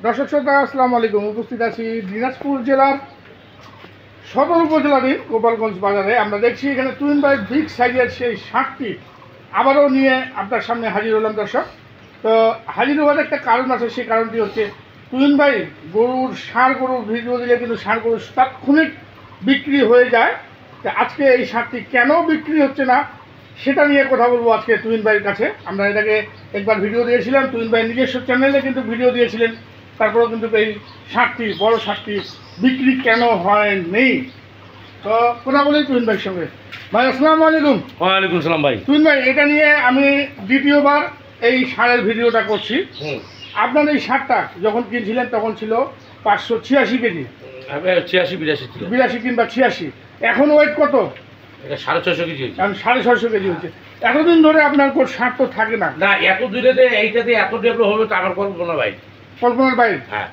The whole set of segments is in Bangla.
দর্শক শ্রোতা আসসালামু আলাইকুম। উপস্থিত আছি দিনাজপুর জেলার সদর উপজেলাধীন গোপালগঞ্জ বাজারে। আমরা দেখছি এখানে টুইন বাই বিগ সাইজের সেই ষাঁড়টি আবারও নিয়ে আপনার সামনে হাজির হলাম দর্শক। তো হাজির হওয়ার একটা কারণ আছে, সেই কারণটি হচ্ছে টুইন বাই ষাঁড় গরুর ভিডিও দিলে কিন্তু ষাঁড় গরুর তাৎক্ষণিক বিক্রি হয়ে যায়। তো আজকে এই ষাঁড়টি কেন বিক্রি হচ্ছে না সেটা নিয়ে কথা বলবো আজকে টুইন ভাইয়ের কাছে। আমরা এটাকে একবার ভিডিও দিয়েছিলাম, টুইন ভাই নিজস্ব চ্যানেলে কিন্তু ভিডিও দিয়েছিলেন, তারপরেও কিন্তু এই ষাঁড়টি বড় ষাঁড়টি বিক্রি কেন হয় নেই। তো কথা বলি টুইন ভাইয়ের সঙ্গে। ভাই আসসালামু আলাইকুম। ওয়ালাইকুম সালাম ভাই। টুইন ভাই, এটা নিয়ে আমি দ্বিতীয়বার এই ষাঁড়ের ভিডিওটা করছি। আপনার এই ষাঁড়টা যখন কিনছিলেন তখন ছিল 586 কেজি, 82 কিংবা 86। এখন ওয়েট কত? এটা 650 কেজি হয়েছে। কারণ 650 কেজি হচ্ছে। এতদিন ধরে আপনার ষাঁড় তো থাকে না। না, এত দূরে এইটাতে এত ডেভেলপ হবে তো আমার কল্পনা ভাই, কল্পনার বাইরে। হ্যাঁ,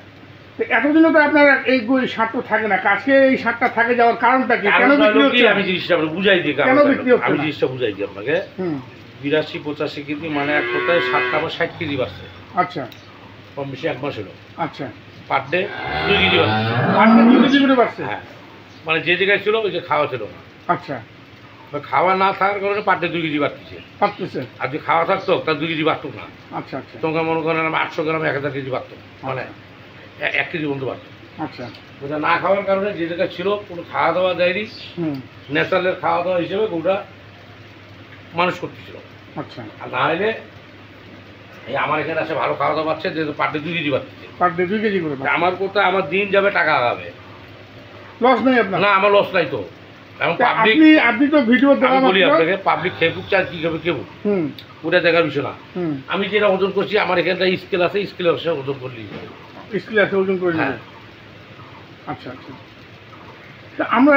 এতদিনও তো আপনার এই ষাঁড় তো থাকে না। আজকে এই ষাঁড়টা থাকে যাওয়ার কারণটা কি? কেন বিক্রি হচ্ছে? আমি জিনিসটা বুঝাই দিই, কেন বিক্রি হচ্ছে? আমি জিনিসটা বুঝাই দিই আপনাকে। 82-85 কেজি মানে এক কথায় 7টা বা 60 কেজি বাড়ছে। আচ্ছা, কম বেশি এক মাস হলো। আচ্ছা, পার ডে 2 কেজি বাড়ছে। পার ডে 2 কেজি করে বাড়ছে। হ্যাঁ, মানে যে জায়গায় ছিল ওই যে খাওয়া ছিল না। আচ্ছা, খাওয়া না থাকার কারণে পার ডে 2 কেজি বাড়তেছে। আর যদি খাওয়া থাকতো তার 2 কেজি বাড়তো না। আচ্ছা, আচ্ছা। তোমাকে মনে করেন 800 গ্রাম 1000 কেজি বাড়তো, মানে 1 কেজি বন্ধু বাড়তো। আচ্ছা, ওটা না খাওয়ার কারণে যে জায়গায় ছিল কোনো খাওয়া দাওয়া দেয়নি, ন্যাচারালের খাওয়া দাওয়া হিসেবে ওটা মানুষ করতেছিল। আচ্ছা, আর না হলে এই আমার এখানে আসে ভালো খাওয়া দাওয়া পাচ্ছে, যেহেতু পার ডে 2 কেজি বাড়তেছে। পার ডে 2 কেজি করে আমার কোথায় আমার দিন যাবে, টাকা আগাবে, লস নেই আপনার? না, আমার লস নাই তো। এখন আপনি তো ভিডিও বলি আপনাকে, পাবলিক খেপুক চার কি খাবে কেউ, ওটা দেখার বিষয় না। আমি যেটা ওজন করছি, আমার এখানটা স্কেল আছে, স্কেলের ওজন করলি স্কেল আছে, ওজন করে নেবেন। আচ্ছা, আচ্ছা। আমরা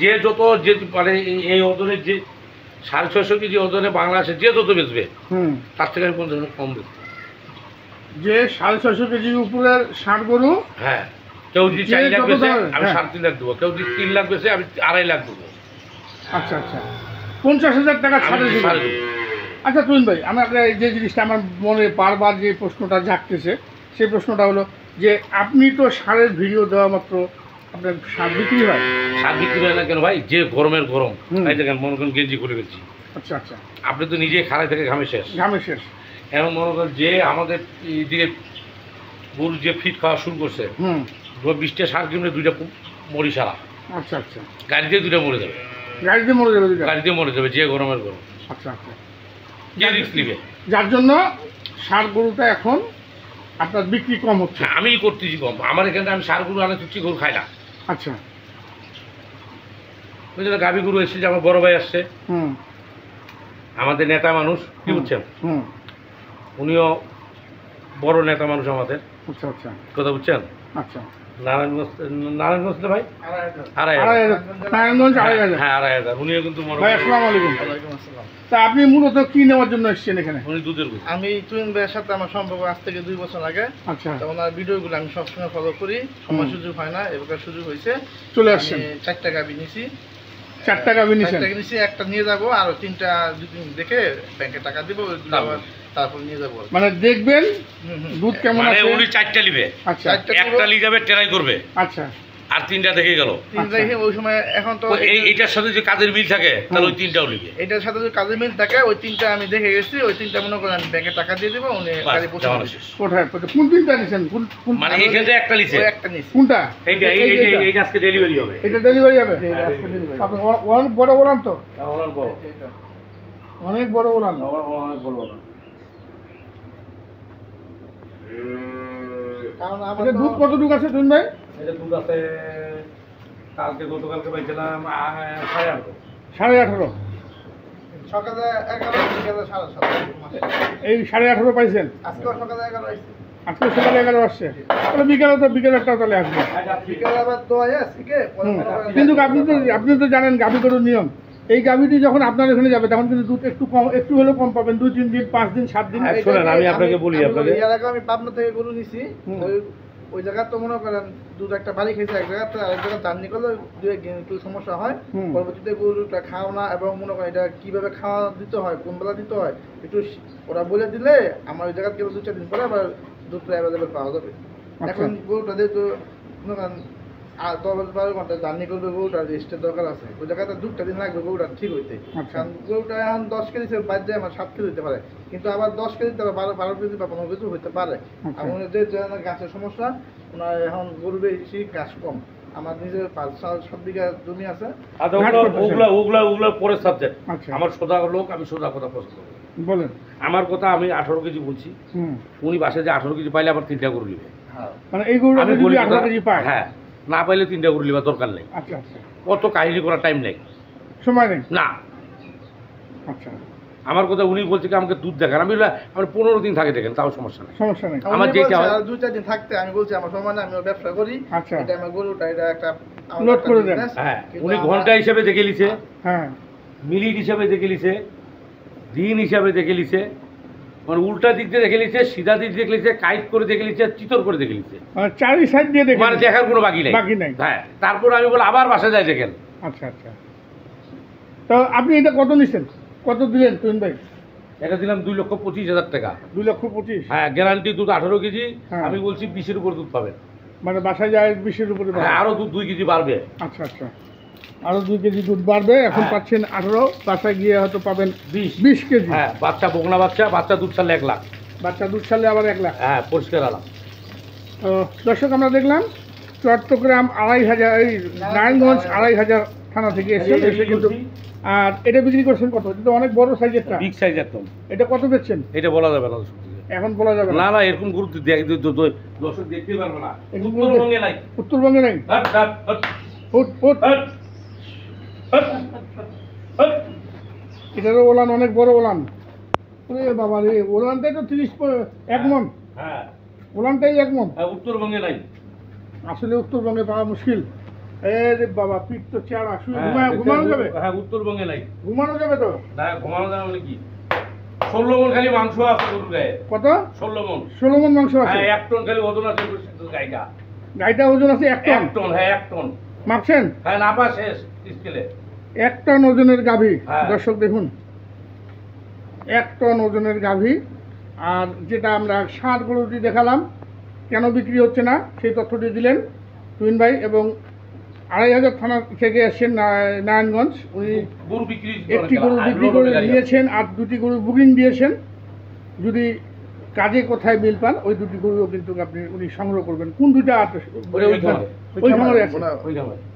যে যত যে মানে এই ওজনের যে 650 কেজি ওজনে বাংলাদেশে যে যত বেচবে তার থেকে আমি 50 কম বেচবো। যে 650 কেজির উপরের ষাঁড় গরু, হ্যাঁ, কেউ যদি 4 লাখ বেচে আমি 3.5 লাখ দেবো, কেউ যদি 3 লাখ বেচে আমি 2.5 লাখ দেবো। আচ্ছা, আচ্ছা, 50,000 টাকা ছাড়ে দেবো। আচ্ছা টুইন ভাই, আমার যে জিনিসটা আমার মনে বারবার যে প্রশ্নটা জাগতেছে, সেই প্রশ্নটা হলো যে আপনি তো ষাঁড়ের ভিডিও দেওয়া মাত্র আপনার ষাঁড় বিক্রি হয়? ষাঁড় বিক্রি হয় না কেন ভাই? যে গরমের গরম, তাই দেখেন মনে করেন গেঞ্জি করে ফেলছি। আচ্ছা, আচ্ছা। আপনি তো নিজে খাড়াই থেকে ঘামে শেষ। এখন মনে করেন যে আমাদের এইদিকে গরু যে ফিট খাওয়া শুরু করছে, 20টা ষাঁড় কিনলে 2টা মরি সারা। আচ্ছা, আচ্ছা। গাড়িতে 2টা মরে যাবে, গাড়িতে মরে যাবে যে গরমের গরম। আচ্ছা, আচ্ছা। যে রিস্ক নিবে, যার জন্য ষাঁড় গরুটা এখন আপনার বিক্রি কম হচ্ছে। আমি করতেছি কম। আমার এখানে আমি ষাঁড় গরু আনে চুচি গরু খাই না। আচ্ছা, ওই জন্য গাভী গরু এসেছে, আমার বড় ভাই আসছে, আমাদের নেতা মানুষ, কি বুঝছেন, উনিও বড় নেতা মানুষ আমাদের। আচ্ছা, আচ্ছা, কথা বুঝছেন। আচ্ছা, নারায়ণগঞ্জ ভাই, নারায়ণগঞ্জ 2,500। উনিও কিন্তু ভাই আসসালামু আলাইকুম। তা আপনি মূলত কি নেওয়ার জন্য এসেছেন এখানে? উনি দুধের গরু। আমি টুইন ভাইয়ের সাথে আমার সম্পর্ক আজ থেকে 2 বছর আগে। আচ্ছা, তো ওনার ভিডিওগুলো আমি সবসময় ফলো করি, সময় সুযোগ হয় না, এবার সুযোগ হয়েছে, চলে আসছেন। 4টা গাভী নিছি। 4টা গাভী নিছেন? একটা নিয়ে যাবো, আর 3টা 2 দিন দেখে ব্যাংকে টাকা দিব, আবার তারপর নিয়ে যাবো। মানে দেখবেন দুধ কেমন আছে। উনি 4টা নিবে। আচ্ছা, একটা নিয়ে যাবে, ট্রাই করবে। আচ্ছা, আর 3টা দেখে গেল। 3 দেখে ওই সময় এখন তো এইটার সাথে যে কাজের মিল থাকে তাহলে ওই 3টাও নিবে। এটার সাথে যে কাজের মিল থাকে ওই 3টা আমি দেখে গেছি, ওই 3টা মনে করেন আমি ব্যাংকে টাকা দিয়ে দেবো, উনি গাড়ি পৌঁছে দেবে। কোথায় কোন 3টা নিছেন? মানে এইখানে যে একটা নিছে, একটা নিছি। কোনটা? এই আজকে ডেলিভারি হবে। এটা ডেলিভারি হবে? আপনি অনেক বড় বলান তো? অনেক বড়, অনেক বড় বলান। অনেক বড় বলান। কারণ আমাদের দুধ কতটুকু আছে টুইন ভাই? এটা দুধ আছে, গতকালকে পাইছিলাম 18.5। 18.5? সকালে 11, বিকেলে 7:30। এই 18.5 পাইছেন? আজকে সকালে 11 আসছে। আজকে সকালে 11 আসছে, তাহলে বিকেলেরটা তাহলে আসবে। বিকেলে আবার দোয়া আছে কি? কিন্তু আপনি তো জানেন গাভী গরুর নিয়ম, এই গাভীটি যখন আপনার এখানে যাবে তখন কিন্তু দুধ একটু কম, একটু হলেও কম পাবেন, 2-3 দিন, 5 দিন, 7 দিন। শোনেন, আমি আপনাকে বলি, আপনাকে এর আগে আমি পাবনা থেকে গরু নিছি, ওই জায়গা তো মনে করেন দুধ একটা বাড়ি খেয়েছে, এক জায়গাতে আরেক জায়গায় জার্নি করলে একটু সমস্যা হয়। পরবর্তীতে গরুটা খাওয়া না, এবং মনে করেন এটা কিভাবে খাওয়া দিতে হয়, কোন বেলা দিতে হয়, একটু ওরা বলে দিলে আমার ওই জায়গা থেকে 2-4 দিন পরে আবার দুধটা অ্যাভেলেবেল পাওয়া যাবে। এখন গরুটা যেহেতু মনে করেন 10-12 ঘন্টা জার্নি করবে, গরুটার রেস্টের দরকার আছে, ওই জায়গাতে 2টা দিন লাগবে গরুটা ঠিক হইতে। কারণ গরুটা এখন 10 কেজি বাদ যায় আমার 7 কেজি হতে পারে, কিন্তু আবার 10 কেজি 12 কেজি বা 15 কেজি হতে পারে। আর উনি যে গাছের সমস্যা, ওনার এখন গরু বেশি, গাছ কম। আমার নিজের 5-7 বিঘা জমি আছে। ওগুলা পরের সাবজেক্ট। আমার সোজা লোক, আমি সোজা কথা পছন্দ করি। বলেন আমার কথা, আমি 18 কেজি বলছি, উনি বাসায় যে 18 কেজি পাইলে আবার 3টা গরু নিবে। মানে এই গরু আমি বলি 18 কেজি পাই, হ্যাঁ, না পাইলে 3টা গরু নিবা, দরকার নেই। আচ্ছা আচ্ছা, কত কাহিনী করার টাইম নেই, সময় নেই না। আচ্ছা, আমার কথা উনি বলছে কি আমাকে দুধ দেখান, আমি আমার 15 দিন থাকে দেখেন, তাও সমস্যা নেই, সমস্যা নেই। আমার যেটা 2-4 দিন থাকতে আমি বলছি আমার সময় না, আমি ব্যবসা করি। আচ্ছা, এটা আমার গরুটা, এটা একটা নোট করে দেন। হ্যাঁ, উনি ঘন্টা হিসেবে দেখে লিছে, হ্যাঁ, মিনিট হিসেবে দেখে লিছে, দিন হিসাবে দেখে লিছে, মানে উল্টা দিক দিয়ে দেখে লিছে, সিধা দিক দেখে লিছে, কাইট করে দেখে লিছে, চিতর করে দেখে লিছে, মানে চারি সাইড দিয়ে দেখে, মানে দেখার কোনো বাকি নাই। হ্যাঁ, তারপর আমি বলে আবার বাসায় যাই দেখেন। আচ্ছা আচ্ছা, তো আপনি এটা কত নিচ্ছেন, কত দিলেন তুহিন ভাই? এটা দিলাম 2,25,000 টাকা। 2,25,000? হ্যাঁ, গ্যারান্টি দুধ 18 কেজি। আমি বলছি 20-এর উপর দুধ পাবেন, মানে বাসায় যায় 20-এর উপরে। হ্যাঁ, আরো দুধ 2 কেজি বাড়বে। আচ্ছা আচ্ছা, আরো 2 কেজি দুধ বাড়বে। এখন পাচ্ছেন 18, বাসায় গিয়ে হয়তো পাবেন 20 কেজি। হ্যাঁ, বাচ্চা বকনা বাচ্চা দুধ ছাড়লে 1 লাখ, বাচ্চা দুধ ছাড়লে আবার 1 লাখ। হ্যাঁ, পরিষ্কার আলাম। তো দর্শক, আমরা দেখলাম চট্টগ্রাম 2,500, এই নারায়ণগঞ্জ 2,500 থানা থেকে এসে কিন্তু। আর এটা বিক্রি করছেন কত? এটা তো অনেক বড় সাইজেরটা, বিগ সাইজ একদম। এটা কত বেচছেন? এটা বলা যাবে না, এখন বলা যাবে না। না, এরকম গুরুত্ব দর্শক দেখতে পারবে না। উত্তরবঙ্গে নাই, উত্তরবঙ্গে নাই। এটারও ওলান অনেক বড় ওলান। ওরে বাবা রে, ওলানটাই তো 1 মন। হ্যাঁ, ওলানটাই 1 মন। উত্তরবঙ্গে নাই, আসলে উত্তরবঙ্গে পাওয়া মুশকিল। আরে বাবা, পিঠ তো চেহারা, শুয়ে ঘুমানো যাবে? হ্যাঁ, উত্তরবঙ্গে নাই, ঘুমানো যাবে তো? না, ঘুমানো যাবে মানে কি, 16 মন খালি মাংস আছে গরুর গায়ে। কত? 16 মন মাংস আছে। হ্যাঁ, 1 টন খালি ওজন আছে গাইটা ওজন আছে 1 টন। 1 টন, হ্যাঁ 1 টন। মাপছেন? হ্যাঁ, নাপা শেষ স্কেলে। 1 টন ওজনের গাভী। দর্শক দেখুন, 1 টন ওজনের গাভী। আর যেটা আমরা ষাঁড় গরুটি দেখালাম, কেন বিক্রি হচ্ছে না সেই তথ্যটি দিলেন তুহিন ভাই। এবং 2,500 থানা থেকে এসছেন নারায়ণগঞ্জ, উনি একটি গরু বিক্রি করে নিয়েছেন আর 2টি গরু বুকিং দিয়েছেন। যদি কাজে কোথায় মিল পান, ওই 2টি গরুও কিন্তু উনি সংগ্রহ করবেন। কোন 2টা? ওই খামারে আছে।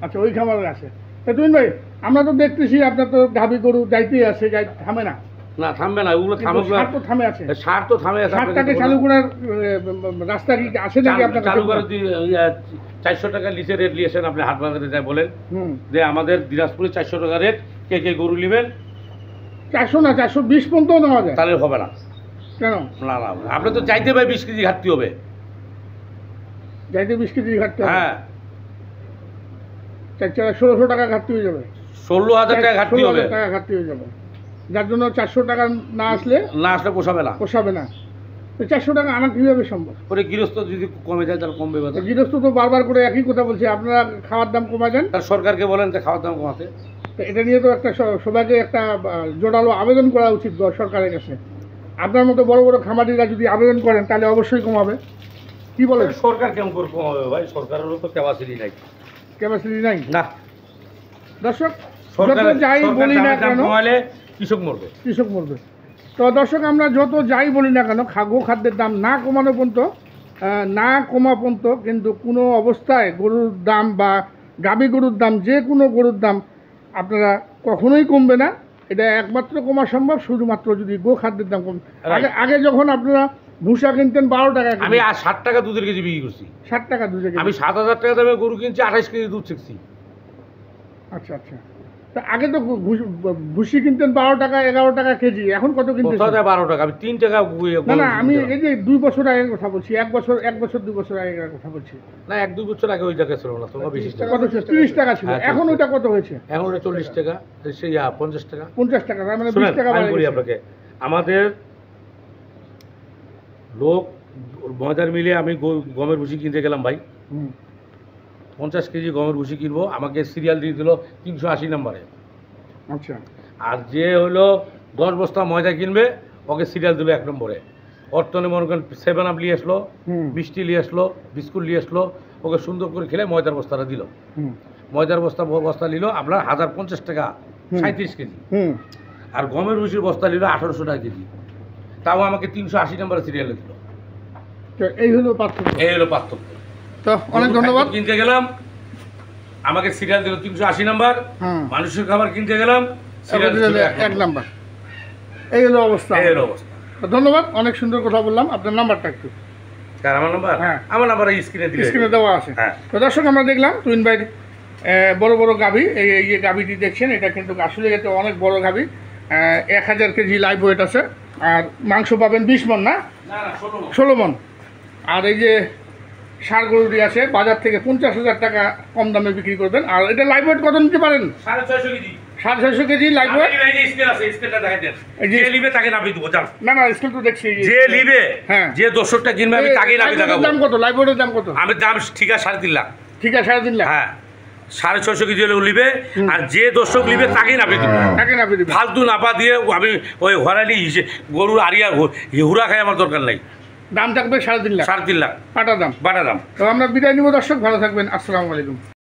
আচ্ছা, ওই খামারে আছে। তা তুহিন ভাই, আমরা তো দেখতেছি আপনার তো গাভী গরু যাইতেই আছে, থামে না। না, থামবে না, ওগুলো সার তো থামে আছে। সার তো থামে আছে। সারটাকে চালু করার রাস্তা কি আছে নাকি আপনার? চালু করে 400 টাকা লিচে রেট নিয়েছেন আপনি, হাট বাজারে যাই বলেন যে আমাদের দিনাজপুরে 400 টাকা রেট, কে গরু নেবেন? 400 না, 420 পর্যন্ত নেওয়া যায়। তাহলে হবে না। কেন? না না, আপনি তো চাইতে ভাই 20 কেজি ঘাটতি হবে, যাইতে 20 কেজি ঘাটতি। হ্যাঁ, 1600 টাকা ঘাটতি হয়ে যাবে, 16,000 টাকা ঘাটতি হবে, ঘাটতি হয়ে যাবে। যার জন্য 400 টাকা না আসলে পোষাবে না। 400 টাকা আনা কীভাবে সম্ভব? ওরে গৃহস্থ যদি কমে যায় তাহলে কমবে। গৃহস্থ তো বারবার করে একই কথা বলছে, আপনারা খাওয়ার দাম কমা দেন। তার সরকারকে বলেন যে খাওয়ার দাম কমাতে। তো এটা নিয়ে তো একটা সবাইকে একটা জোরালো আবেদন করা উচিত সরকারের কাছে। আপনার মতো বড় বড় খামারিরা যদি আবেদন করেন তাহলে অবশ্যই কমাবে। কি বলেন? সরকার কেমন করে কমাবে ভাই? সরকারেরও তো ক্যাপাসিটি নাই। না দর্শক, যত যাই বলি না কেন, কৃষক মরবে। তো দর্শক, আমরা যত যাই বলি না কেন, খাদ্যের দাম না কমানো পর্যন্ত কিন্তু কোনো অবস্থায় গরুর দাম বা গাভী গরুর দাম, যে কোনো গরুর দাম আপনারা কখনোই কমবে না। এটা একমাত্র কমা সম্ভব শুধুমাত্র যদি খাদ্যের দাম কমে। আগে যখন আপনারা ভুষা কিনতেন 12 টাকা, আমি 60 টাকা দুধের কেজি বিক্রি করছি। 60 টাকা দুধের কেজি। আমি 7,000 টাকা দামে গরু কিনছি, 28 কেজি দুধ শিখছি। আচ্ছা আচ্ছা, তা আগে তো ভুসি কিনতেন 12 টাকা 11 টাকা কেজি, এখন কত কিনতেন? 12 টাকা। আমি 3 টাকা। না, আমি এই যে 2 বছর আগের কথা বলছি, 1 বছর 2 বছর আগের কথা বলছি। না, 1-2 বছর আগে ওই টাকা ছিল না, তোমার বেশি টাকা। কত ছিল? 30 টাকা ছিল। এখন ওইটা কত হয়েছে? এখন ওটা 40 টাকা, সেই 50 টাকা। 50 টাকা, মানে 20 টাকা বাড়ে গেছে। আপনাকে আমাদের লোক ময়দার মিলে আমি গমের ভুসি কিনতে গেলাম ভাই, 50 কেজি গমের ভুসি কিনবো, আমাকে সিরিয়াল দিয়ে দিল 380 নম্বরে। আচ্ছা, আর যে হলো 10 বস্তা ময়দা কিনবে, ওকে সিরিয়াল দিল 1 নম্বরে। অর্থনে মনে করেন 7 আপ নিয়ে আসলো, মিষ্টি নিয়ে আসলো, বিস্কুট নিয়ে আসলো, ওকে সুন্দর করে খেলে ময়দার বস্তাটা দিল। ময়দার বস্তা নিল আপনার 1050 টাকা 37 কেজি, আর গমের ভুষির বস্তা নিল 1800 টাকা কেজি, তাও আমাকে 380 নম্বরের সিরিয়ালে দিল। এই হলো পার্থক্য। এই হলো পার্থক্য। তো অনেক ধন্যবাদ। কিনতে গেলাম আমাকে সিরিয়াল দিল 380 নাম্বার, মানুষের খাবার কিনতে গেলাম সিরিয়াল 1 নাম্বার। এই হলো অবস্থা। এই হলো অবস্থা। ধন্যবাদ, অনেক সুন্দর কথা বললাম। আপনার নাম্বারটা একটু। কার আমার নাম্বার? হ্যাঁ, আমার নাম্বার এই স্ক্রিনে দেওয়া আছে। হ্যাঁ। তো দর্শক, আমরা দেখলাম তুহিন ভাইয়ের বড় বড় গাভী। এই যে গাভীটি দেখছেন, এটা কিন্তু আসলে এটা অনেক বড় গাভী। 1000 কেজি লাইভ ওয়েট আছে, আর মাংস পাবেন 20 মণ, না 16 মণ। আর এই যে ষাঁড় গরুটি আছে, বাজার থেকে 50,000 টাকা কম দামে বিক্রি করবেন। আর এটা লাইভ ওয়েট কত নিতে পারেন? 650 কেজি। 650 KG live weight. না না, স্কেল তো দেখছি। যে নিবে, যে দর্শকটা কিনবে আমি তাকেই নাবি দেখাবো। দাম কত লাইভ ওয়েটের দাম কত? আমি দাম ঠিক আছে 3.5 লাখ। ঠিক আছে, 3.5 লাখ। হ্যাঁ, 650 কেজি হলে নিবে, আর যে দর্শক নিবে তাকেই নাবি দিব। তাকে নাবি দিব। ফালতু নাপা দিয়ে আমি ওই হরালি গরুর আরিয়া হুরা খাই আমার দরকার নাই। দাম থাকবে 3.5 লাখ। 3.5 লাখ বাটা দাম। বাটা দাম। তো আমরা বিদায় নিব দর্শক, ভালো থাকবেন। আসসালামু আলাইকুম।